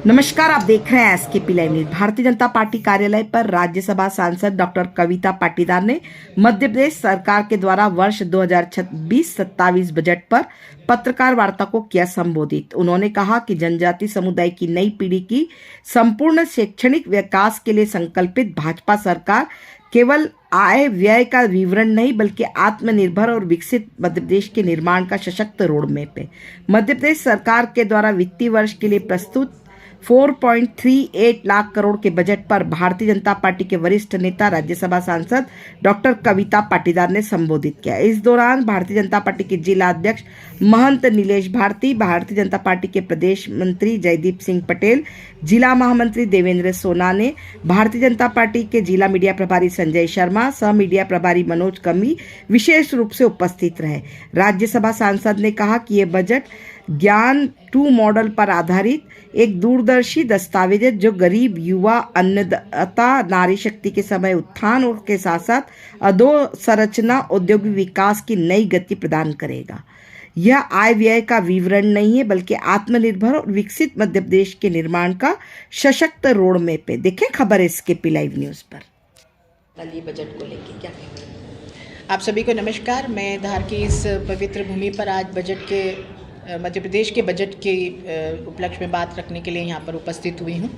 नमस्कार, आप देख रहे हैं SKP live news. Bharatiya Janata party कार्यालय पर राज्यसभा सांसद डॉक्टर कविता पाटीदार ने मध्य प्रदेश सरकार के द्वारा वर्ष 2026-27 बजट पर पत्रकार वार्ता को किया संबोधित। उन्होंने कहा कि जनजाति समुदाय की नई पीढ़ी की संपूर्ण शैक्षणिक विकास के लिए संकल्पित भाजपा सरकार केवल आय व्यय का विवरण नहीं बल्कि आत्मनिर्भर और विकसित मध्य प्रदेश के निर्माण का सशक्त रोड मैप है। मध्य प्रदेश सरकार के द्वारा वित्तीय वर्ष के लिए प्रस्तुत 4.38 लाख करोड़ के बजट पर भारतीय जनता पार्टी के वरिष्ठ नेता राज्यसभा सांसद डॉक्टर कविता पाटीदार ने संबोधित किया। इस दौरान भारतीय जनता पार्टी के जिला अध्यक्ष महंत नीलेश भारती, भारतीय जनता पार्टी के प्रदेश मंत्री जयदीप सिंह पटेल, जिला महामंत्री देवेंद्र सोना ने, भारतीय जनता पार्टी के जिला मीडिया प्रभारी संजय शर्मा, सह मीडिया प्रभारी मनोज कमी विशेष रूप से उपस्थित रहे। राज्यसभा सांसद ने कहा कि ये बजट ज्ञान 2 मॉडल पर आधारित एक दूरदर्शी दस्तावेज है जो गरीब, युवा, अन्नदाता, नारी शक्ति के समय उत्थान और के साथ साथ अधोसंरचना औद्योगिक विकास की नई गति प्रदान करेगा। यह आय व्यय का विवरण नहीं है बल्कि आत्मनिर्भर और विकसित मध्य प्रदेश के निर्माण का सशक्त रोड मैप है। देखें खबर एसकेपी लाइव न्यूज पर। कल ये बजट को लेके क्या आप सभी को नमस्कार। मैं धार की इस पवित्र भूमि पर आज बजट के मध्य प्रदेश के बजट के उपलक्ष्य में बात रखने के लिए यहाँ पर उपस्थित हुई हूँ।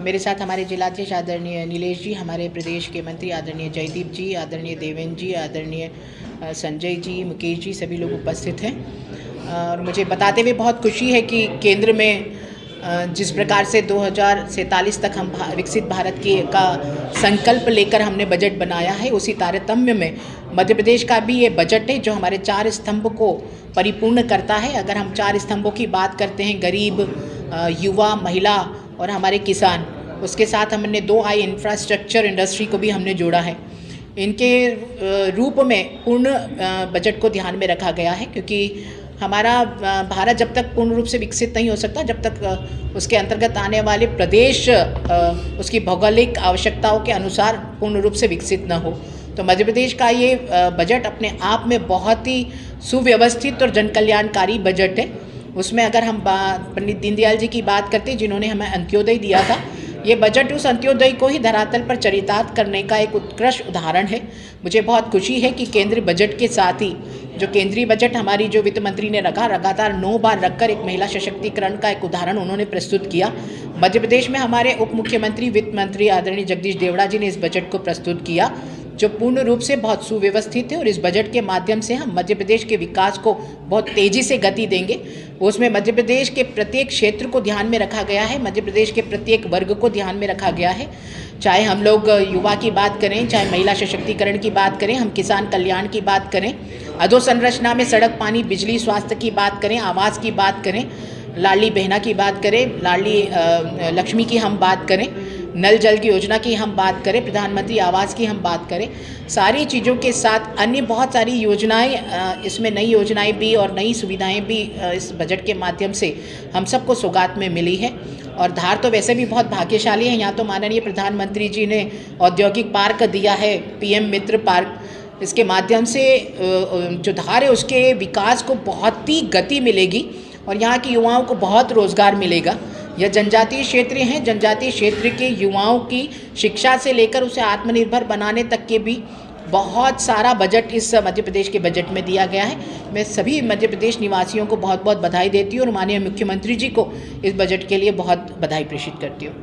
मेरे साथ हमारे जिलाध्यक्ष आदरणीय नीलेश जी, हमारे प्रदेश के मंत्री आदरणीय जयदीप जी, आदरणीय देवेंद्र जी, आदरणीय संजय जी, मुकेश जी, सभी लोग उपस्थित हैं। और मुझे बताते हुए बहुत खुशी है कि केंद्र में जिस प्रकार से 2047 तक हम विकसित भारत का संकल्प लेकर हमने बजट बनाया है, उसी तारतम्य में मध्य प्रदेश का भी ये बजट है जो हमारे 4 स्तंभ को परिपूर्ण करता है। अगर हम 4 स्तंभों की बात करते हैं, गरीब, युवा, महिला और हमारे किसान, उसके साथ हमने 2 आई इंफ्रास्ट्रक्चर इंडस्ट्री को भी हमने जोड़ा है। इनके रूप में पूर्ण बजट को ध्यान में रखा गया है, क्योंकि हमारा भारत जब तक पूर्ण रूप से विकसित नहीं हो सकता जब तक उसके अंतर्गत आने वाले प्रदेश उसकी भौगोलिक आवश्यकताओं के अनुसार पूर्ण रूप से विकसित न हो। तो मध्य प्रदेश का ये बजट अपने आप में बहुत ही सुव्यवस्थित और जनकल्याणकारी बजट है। उसमें अगर हम पंडित दीनदयाल जी की बात करते हैं जिन्होंने हमें अंत्योदय दिया था, ये बजट उस अंत्योदय को ही धरातल पर चरितार्थ करने का एक उत्कृष्ट उदाहरण है। मुझे बहुत खुशी है कि केंद्रीय बजट के साथ ही जो केंद्रीय बजट हमारी जो वित्त मंत्री ने रखा, लगातार 9 बार रखकर एक महिला सशक्तिकरण का एक उदाहरण उन्होंने प्रस्तुत किया। मध्य प्रदेश में हमारे उप मुख्यमंत्री वित्त मंत्री आदरणीय जगदीश देवड़ा जी ने इस बजट को प्रस्तुत किया जो पूर्ण रूप से बहुत सुव्यवस्थित है। और इस बजट के माध्यम से हम मध्य प्रदेश के विकास को बहुत तेज़ी से गति देंगे। उसमें मध्य प्रदेश के प्रत्येक क्षेत्र को ध्यान में रखा गया है, मध्य प्रदेश के प्रत्येक वर्ग को ध्यान में रखा गया है। चाहे हम लोग युवा की बात करें, चाहे महिला सशक्तिकरण की बात करें, हम किसान कल्याण की बात करें, अधोसंरचना में सड़क, पानी, बिजली, स्वास्थ्य की बात करें, आवास की बात करें, लाडली बहना की बात करें, लाडली लक्ष्मी की हम बात करें, नल जल की योजना की हम बात करें, प्रधानमंत्री आवास की हम बात करें, सारी चीज़ों के साथ अन्य बहुत सारी योजनाएं, इसमें नई योजनाएं भी और नई सुविधाएं भी इस बजट के माध्यम से हम सबको सौगात में मिली है। और धार तो वैसे भी बहुत भाग्यशाली है। यहाँ तो माननीय प्रधानमंत्री जी ने औद्योगिक पार्क दिया है, PM मित्र पार्क। इसके माध्यम से जो धार है उसके विकास को बहुत ही गति मिलेगी और यहाँ के युवाओं को बहुत रोज़गार मिलेगा। यह जनजातीय क्षेत्र हैं, जनजातीय क्षेत्र के युवाओं की शिक्षा से लेकर उसे आत्मनिर्भर बनाने तक के भी बहुत सारा बजट इस मध्य प्रदेश के बजट में दिया गया है। मैं सभी मध्य प्रदेश निवासियों को बहुत बहुत बधाई देती हूँ और माननीय मुख्यमंत्री जी को इस बजट के लिए बहुत बधाई प्रेषित करती हूँ।